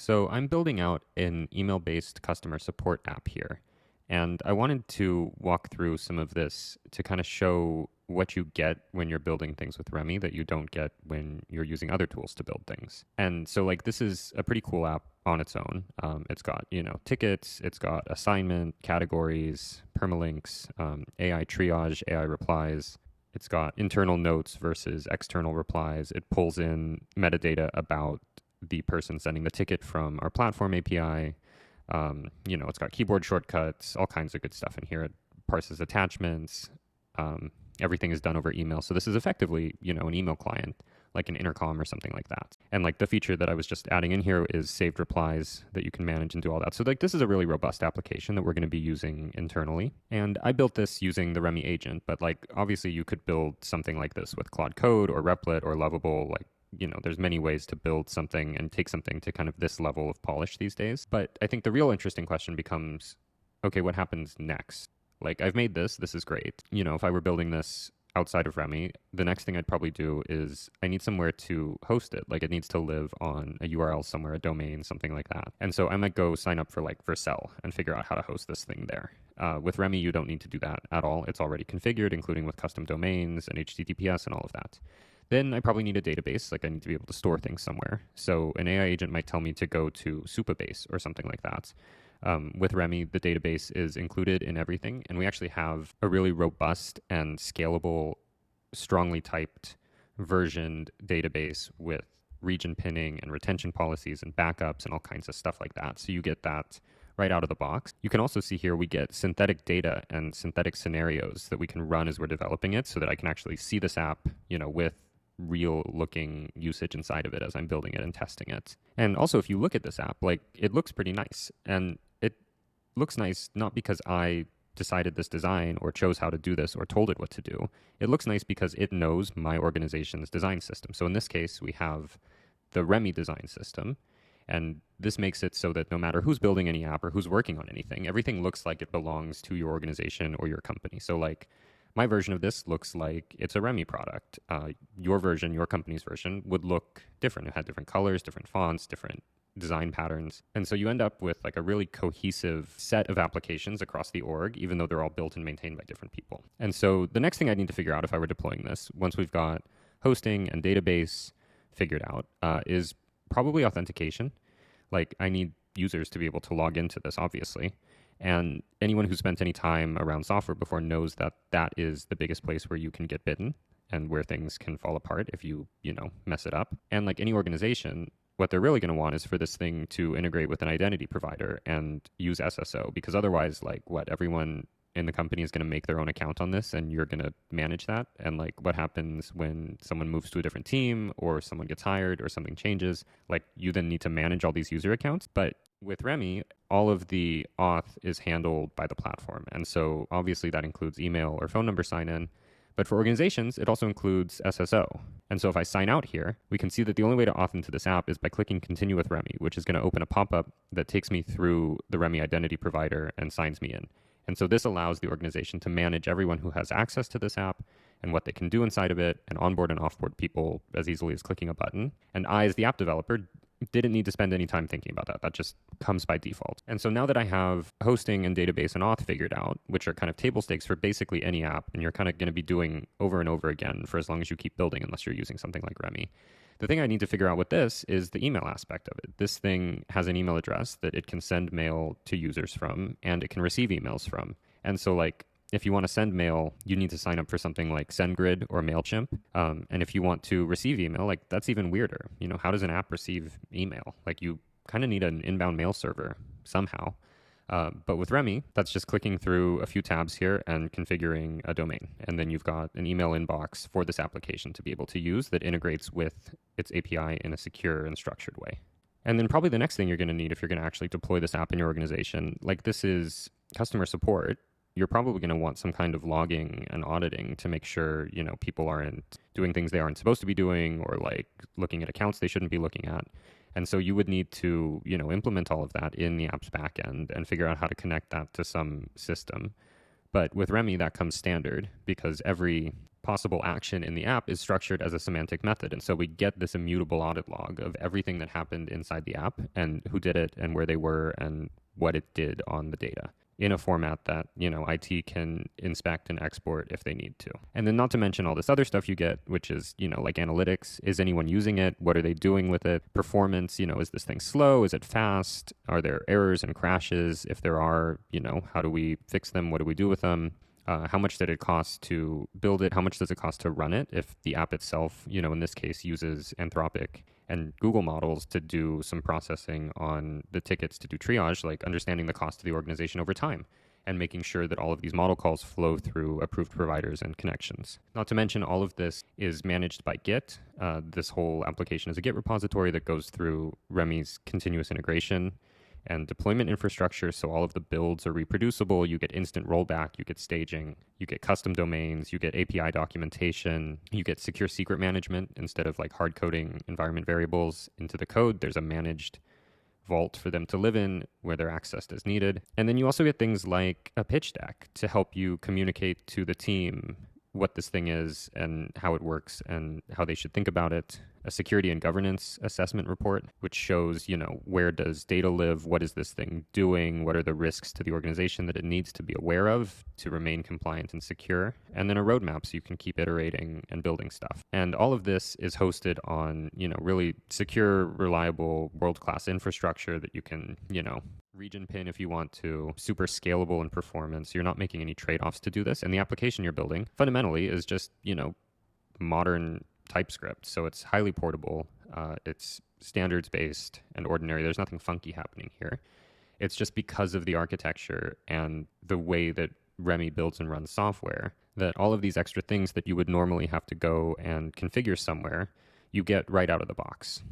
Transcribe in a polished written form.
So I'm building out an email-based customer support app here. And I wanted to walk through some of this to kind of show what you get when you're building things with Remy that you don't get when you're using other tools to build things. And so like this is a pretty cool app on its own. It's got, tickets, it's got assignment, categories, permalinks, AI triage, AI replies. It's got internal notes versus external replies. It pulls in metadata about the person sending the ticket from our platform API. It's got keyboard shortcuts, all kinds of good stuff in here. It parses attachments. Everything is done over email. So this is effectively, an email client, like an intercom or something like that. And like the feature that I was just adding in here is saved replies that you can manage and do all that. So like this is a really robust application that we're going to be using internally. And I built this using the Remy agent, but like obviously you could build something like this with Claude Code or Replit or Lovable. Like, there's many ways to build something and take something to kind of this level of polish these days. But I think the real interesting question becomes, okay, what happens next? Like I've made this is great. If I were building this outside of Remy, the next thing I'd probably do is I need somewhere to host it. Like it needs to live on a URL somewhere, a domain, something like that. And so I might go sign up for like Vercel and figure out how to host this thing there. With Remy, you don't need to do that at all. It's already configured, including with custom domains and HTTPS and all of that. Then I probably need a database, like I need to be able to store things somewhere. So an AI agent might tell me to go to Supabase or something like that. With Remy, the database is included in everything, and we actually have a really robust and scalable, strongly typed, versioned database with region pinning and retention policies and backups and all kinds of stuff like that. So you get that right out of the box. You can also see here we get synthetic data and synthetic scenarios that we can run as we're developing it so that I can actually see this app, with real looking usage inside of it as I'm building it and testing it. And also if you look at this app, like it looks pretty nice. And it looks nice not because I decided this design or chose how to do this or told it what to do. It looks nice because it knows my organization's design system. So in this case, we have the Remy design system. And this makes it so that no matter who's building any app or who's working on anything, everything looks like it belongs to your organization or your company. So like my version of this looks like it's a Remy product. Your version, your company's version, would look different. It had different colors, different fonts, different design patterns. And so you end up with like a really cohesive set of applications across the org, even though they're all built and maintained by different people. And so the next thing I need to figure out if I were deploying this, once we've got hosting and database figured out, is probably authentication. Like I need users to be able to log into this, obviously. And anyone who spent any time around software before knows that that is the biggest place where you can get bitten and where things can fall apart if you, mess it up. And like any organization, what they're really going to want is for this thing to integrate with an identity provider and use SSO, because otherwise, like everyone in the company is going to make their own account on this and you're going to manage that. And like what happens when someone moves to a different team or someone gets hired or something changes, like you then need to manage all these user accounts. But with Remy, all of the auth is handled by the platform. And so obviously that includes email or phone number sign-in. But for organizations, it also includes SSO. And so if I sign out here, we can see that the only way to auth into this app is by clicking Continue with Remy, which is going to open a pop-up that takes me through the Remy identity provider and signs me in. And so this allows the organization to manage everyone who has access to this app and what they can do inside of it and onboard and offboard people as easily as clicking a button. And I, as the app developer, didn't need to spend any time thinking about that. That just comes by default. And so now that I have hosting and database and auth figured out, which are kind of table stakes for basically any app, and you're kind of going to be doing over and over again for as long as you keep building, unless you're using something like Remy. The thing I need to figure out with this is the email aspect of it. This thing has an email address that it can send mail to users from, and it can receive emails from. And so like, if you want to send mail, you need to sign up for something like SendGrid or MailChimp. And if you want to receive email, like that's even weirder. How does an app receive email? Like you kind of need an inbound mail server somehow. But with Remy, that's just clicking through a few tabs here and configuring a domain. And then you've got an email inbox for this application to be able to use that integrates with its API in a secure and structured way. And then probably the next thing you're going to need if you're going to actually deploy this app in your organization, like this is customer support. You're probably going to want some kind of logging and auditing to make sure, people aren't doing things they aren't supposed to be doing or like looking at accounts they shouldn't be looking at. And so you would need to, implement all of that in the app's backend and figure out how to connect that to some system. But with Remy, that comes standard because every possible action in the app is structured as a semantic method. And so we get this immutable audit log of everything that happened inside the app and who did it and where they were and what it did on the data in a format that, IT can inspect and export if they need to. And then not to mention all this other stuff you get, which is, like analytics. Is anyone using it? What are they doing with it? Performance, is this thing slow? Is it fast? Are there errors and crashes? If there are, how do we fix them? What do we do with them? How much did it cost to build it? How much does it cost to run it? If the app itself, in this case, uses Anthropic and Google models to do some processing on the tickets to do triage, like understanding the cost of the organization over time and making sure that all of these model calls flow through approved providers and connections. Not to mention all of this is managed by Git. This whole application is a Git repository that goes through Remy's continuous integration and deployment infrastructure, so all of the builds are reproducible. You get instant rollback, you get staging, you get custom domains, you get API documentation, you get secure secret management. Instead of like hard coding environment variables into the code, there's a managed vault for them to live in where they're accessed as needed. And then you also get things like a pitch deck to help you communicate to the team what this thing is and how it works and how they should think about it. A security and governance assessment report, which shows, where does data live? What is this thing doing? What are the risks to the organization that it needs to be aware of to remain compliant and secure? And then a roadmap so you can keep iterating and building stuff. And all of this is hosted on, really secure, reliable, world-class infrastructure that you can, region pin if you want to, super scalable in performance. You're not making any trade-offs to do this. And the application you're building fundamentally is just, modern TypeScript. So it's highly portable. It's standards-based and ordinary. There's nothing funky happening here. It's just because of the architecture and the way that Remy builds and runs software that all of these extra things that you would normally have to go and configure somewhere, you get right out of the box.